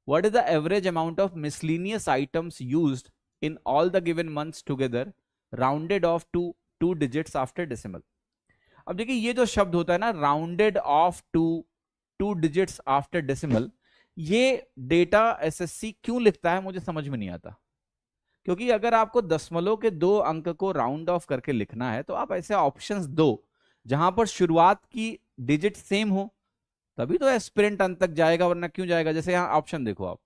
What is the average amount of miscellaneous items used in all the given months together rounded off to 2 digits after decimal. अब देखिए ये जो शब्द होता है ना, rounded off to 2 digits after decimal, ये डेटा एसएससी क्यों लिखता है मुझे समझ में नहीं आता। क्योंकि अगर आपको दशमलव के 2 अंक को राउंड ऑफ करके लिखना है तो आप ऐसे ऑप्शंस दो जहां पर शुरुआत की डिजिट सेम हो, तभी तो एस्पिरेंट अंत तक जाएगा, वरना क्यों जाएगा। जैसे यहाँ ऑप्शन देखो आप,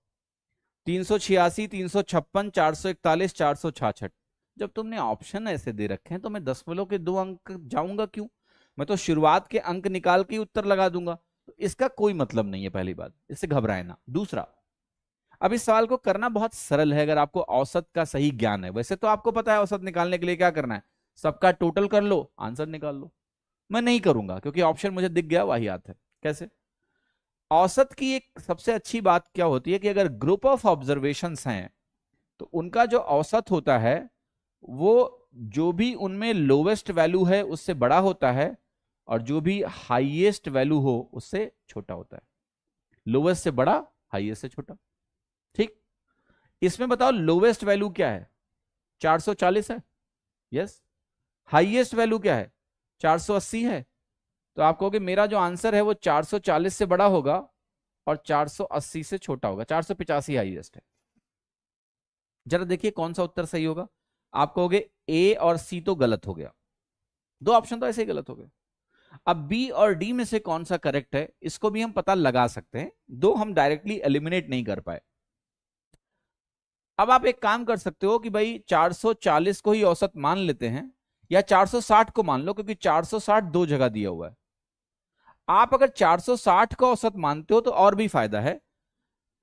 386, 356, 441, 466। जब तुमने ऑप्शन ऐसे दे रखे हैं तो मैं दशमलव के 2 अंक जाऊंगा क्यों? मैं तो शुरुआत के अंक निकाल के उत्तर लगा दूंगा। तो इसका कोई मतलब नहीं है, पहली बात, इससे घबराए ना। दूसरा, अब इस सवाल को करना बहुत सरल है अगर आपको औसत का सही ज्ञान है। वैसे तो आपको पता है औसत निकालने के लिए क्या करना है, सबका टोटल कर लो, आंसर निकाल लो। मैं नहीं करूंगा क्योंकि ऑप्शन मुझे दिख गया, वही आता है। कैसे? औसत की एक सबसे अच्छी बात क्या होती है कि अगर ग्रुप ऑफ ऑब्जर्वेशंस हैं तो उनका जो औसत होता है वो जो भी उनमें लोवेस्ट वैल्यू है उससे बड़ा होता है, और जो भी हाईएस्ट वैल्यू हो उससे छोटा होता है। लोवेस्ट से बड़ा, हाईएस्ट से छोटा। ठीक, इसमें बताओ लोवेस्ट वैल्यू क्या है? 440 है, यस। हाईएस्ट वैल्यू क्या है? 480 है। तो आप कहोगे मेरा जो आंसर है वो 440 से बड़ा होगा और 480 से छोटा होगा, 485 हाईएस्ट है। जरा देखिए कौन सा उत्तर सही होगा। आप कहोगे ए और सी तो गलत हो गया, 2 ऑप्शन तो ऐसे ही गलत हो गए। अब बी और डी में से कौन सा करेक्ट है इसको भी हम पता लगा सकते हैं, 2 हम डायरेक्टली एलिमिनेट नहीं कर पाए। अब आप एक काम कर सकते हो कि भाई 440 को ही औसत मान लेते हैं, या 460 को मान लो, क्योंकि 460 2 जगह दिया हुआ है। आप अगर 460 का औसत मानते हो तो और भी फायदा है,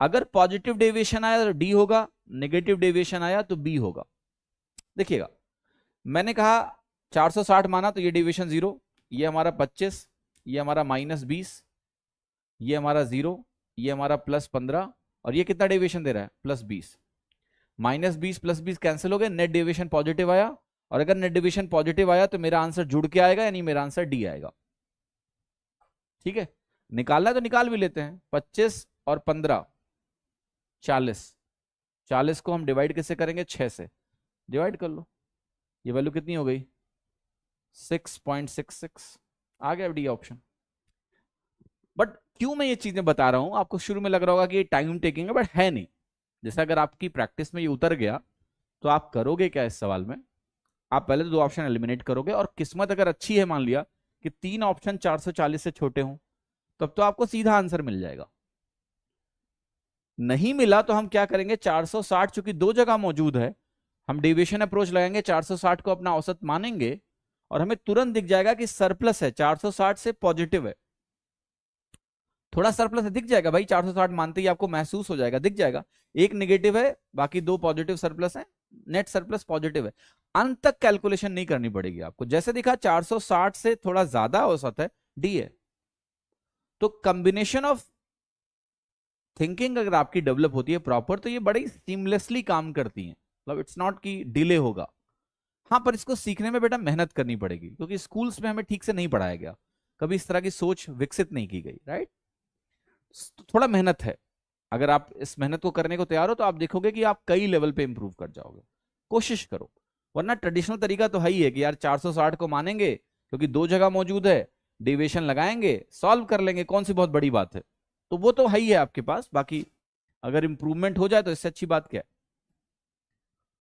अगर पॉजिटिव डेविएशन आया तो डी होगा, नेगेटिव डेविएशन आया तो बी होगा। देखिएगा, मैंने कहा 460 माना तो ये डेविएशन 0, ये हमारा 25, ये हमारा -20, ये हमारा 0, ये हमारा +15, और ये कितना डेविएशन दे रहा है? +20। -20 +20 कैंसिल हो गए, नेट डेविएशन पॉजिटिव आया। और अगर नेट डेविएशन पॉजिटिव आया तो मेरा आंसर जुड़ के आएगा, यानी मेरा आंसर डी आएगा। ठीक है, निकालना है तो निकाल भी लेते हैं। 25 और 15 40, 40 को हम डिवाइड कैसे करेंगे? 6 से डिवाइड कर लो, ये वैल्यू कितनी हो गई? 6.66। आ गया डी ऑप्शन। बट क्यों मैं ये चीजें बता रहा हूं, आपको शुरू में लग रहा होगा कि ये टाइम टेकिंग है, बट है नहीं। जैसे अगर आपकी प्रैक्टिस में ये उतर गया तो आप करोगे क्या इस सवाल में? आप पहले तो 2 ऑप्शन एलिमिनेट करोगे, और किस्मत अगर अच्छी है, मान लिया कि 3 ऑप्शन 440 से छोटे हों, तब तो आपको सीधा आंसर मिल जाएगा। नहीं मिला तो हम क्या करेंगे? 460 चूंकि 2 जगह मौजूद है, हम डेविएशन अप्रोच लगाएंगे, 460 को अपना औसत मानेंगे, और हमें तुरंत दिख जाएगा कि सरप्लस है, 460 से पॉजिटिव है। थोड़ा सरप्लस है, दिख जाएगा भाई, 460 मानते ही आपको महसूस हो जाएगा, दिख जाएगा। एक नेगेटिव है, बाकी 2 पॉजिटिव सरप्लस है, नेट सरप्लस पॉजिटिव है। अंत तक कैलकुलेशन नहीं करनी पड़ेगी आपको। जैसे दिखा 460 से थोड़ा ज्यादा औसत है, डी है। तो कॉम्बिनेशन ऑफ थिंकिंग अगर आपकी डेवलप होती है प्रॉपर तो ये बड़ी सीमलेसली काम करती है। मतलब इट्स नॉट कि डिले होगा। हाँ, पर इसको सीखने में बेटा मेहनत करनी पड़ेगी, क्योंकि स्कूल्स में हमें ठीक से नहीं पढ़ाया गया, कभी इस तरह की सोच विकसित नहीं की गई, राइट। थोड़ा मेहनत है, अगर आप इस मेहनत को करने को तैयार हो तो आप देखोगे कि आप कई लेवल पे इंप्रूव कर जाओगे। कोशिश करो, वरना ट्रेडिशनल तरीका तो है ही है कि यार 460 को मानेंगे क्योंकि 2 जगह मौजूद है, डेविएशन लगाएंगे, सॉल्व कर लेंगे, कौन सी बहुत बड़ी बात है। तो वो तो है ही है आपके पास, बाकी अगर इंप्रूवमेंट हो जाए तो इससे अच्छी बात क्या है।